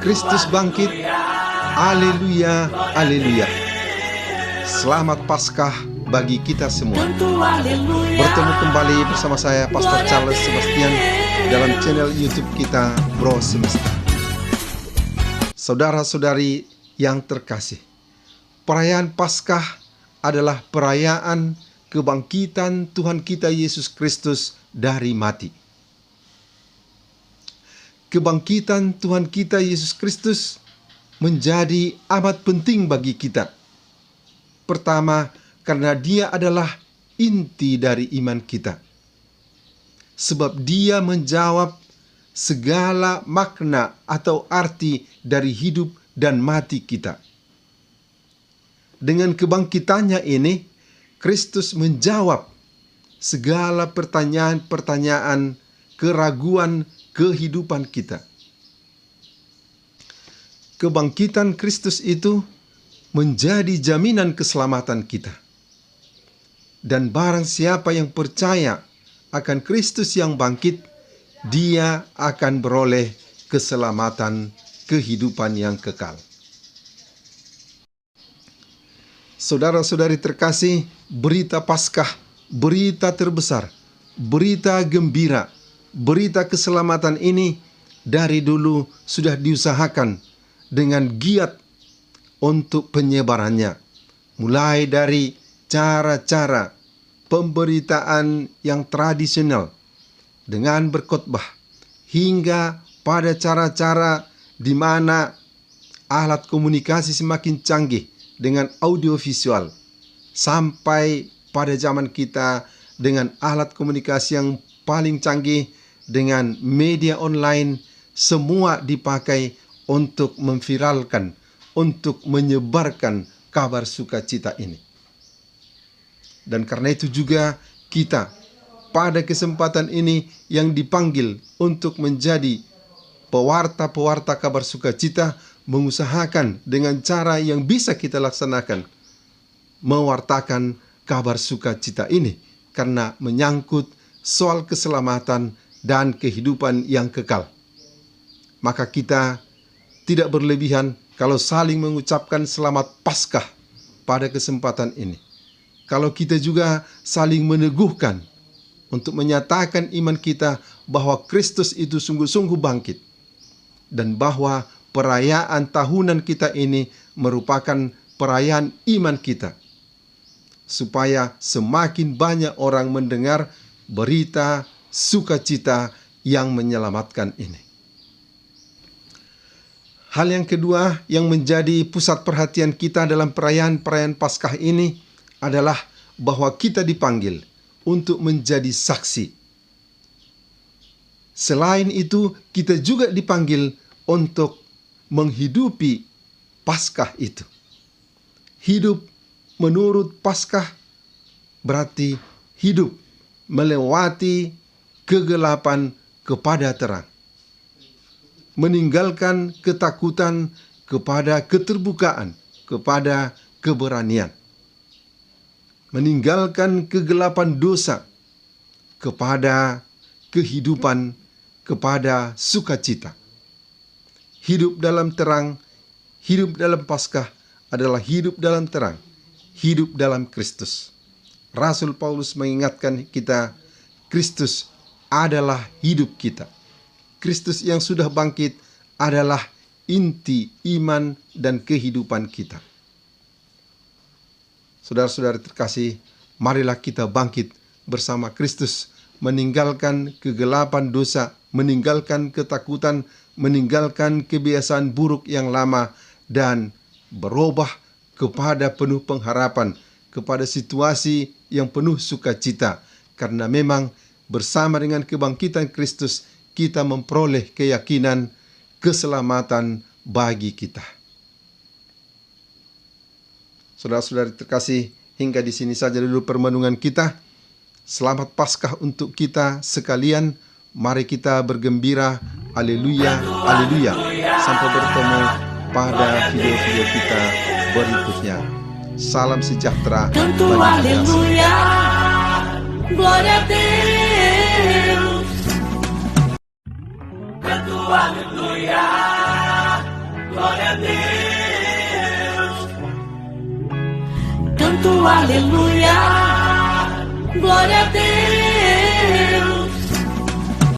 Kristus bangkit. Haleluya, haleluya. Selamat Paskah bagi kita semua. Bertemu kembali bersama saya Pastor Charles Sebastian dalam channel YouTube kita Bro Semesta. Saudara-saudari yang terkasih, perayaan Paskah adalah perayaan kebangkitan Tuhan kita Yesus Kristus dari mati. Kebangkitan Tuhan kita Yesus Kristus menjadi amat penting bagi kita. Pertama, karena Dia adalah inti dari iman kita. Sebab Dia menjawab segala makna atau arti dari hidup dan mati kita. Dengan kebangkitannya ini, Kristus menjawab segala pertanyaan-pertanyaan, keraguan kehidupan kita. Kebangkitan Kristus itu menjadi jaminan keselamatan kita. Dan barang siapa yang percaya akan Kristus yang bangkit, dia akan beroleh keselamatan, kehidupan yang kekal. Saudara-saudari terkasih, berita Paskah, berita terbesar, berita gembira, berita keselamatan ini dari dulu sudah diusahakan dengan giat untuk penyebarannya. Mulai dari cara-cara pemberitaan yang tradisional dengan berkhotbah, hingga pada cara-cara di mana alat komunikasi semakin canggih dengan audiovisual, sampai pada zaman kita dengan alat komunikasi yang paling canggih dengan media online. Semua dipakai untuk memviralkan, untuk menyebarkan kabar sukacita ini. Dan karena itu juga kita pada kesempatan ini yang dipanggil untuk menjadi pewarta-pewarta kabar sukacita, mengusahakan dengan cara yang bisa kita laksanakan, mewartakan kabar sukacita ini, karena menyangkut soal keselamatan dan kehidupan yang kekal. Maka kita tidak berlebihan kalau saling mengucapkan selamat Paskah pada kesempatan ini. Kalau kita juga saling meneguhkan untuk menyatakan iman kita bahwa Kristus itu sungguh-sungguh bangkit, dan bahwa perayaan tahunan kita ini merupakan perayaan iman kita, supaya semakin banyak orang mendengar berita sukacita yang menyelamatkan ini. Hal yang kedua yang menjadi pusat perhatian kita dalam perayaan Paskah ini adalah bahwa kita dipanggil untuk menjadi saksi. Selain itu, kita juga dipanggil untuk menghidupi Paskah itu. Hidup menurut Paskah berarti hidup melewati kegelapan kepada terang, meninggalkan ketakutan kepada keterbukaan, kepada keberanian, meninggalkan kegelapan dosa kepada kehidupan, kepada sukacita. Hidup dalam terang, hidup dalam Paskah adalah hidup dalam terang, hidup dalam Kristus. Rasul Paulus mengingatkan kita, Kristus adalah hidup kita. Kristus yang sudah bangkit adalah inti iman dan kehidupan kita. Saudara-saudari terkasih, marilah kita bangkit bersama Kristus, meninggalkan kegelapan dosa, meninggalkan ketakutan, meninggalkan kebiasaan buruk yang lama, dan berubah kepada penuh pengharapan, kepada situasi yang penuh sukacita. Karena memang bersama dengan kebangkitan Kristus, kita memperoleh keyakinan keselamatan bagi kita. Saudara-saudari terkasih, hingga di sini saja dulu permenungan kita. Selamat Paskah untuk kita sekalian. Mari kita bergembira. Haleluya, haleluya. Sampai bertemu pada video-video kita berikutnya. Salam sejahtera. Canto aleluia, glória a Deus. Canto aleluia. glória a Deus. Canto aleluia, glória a Deus.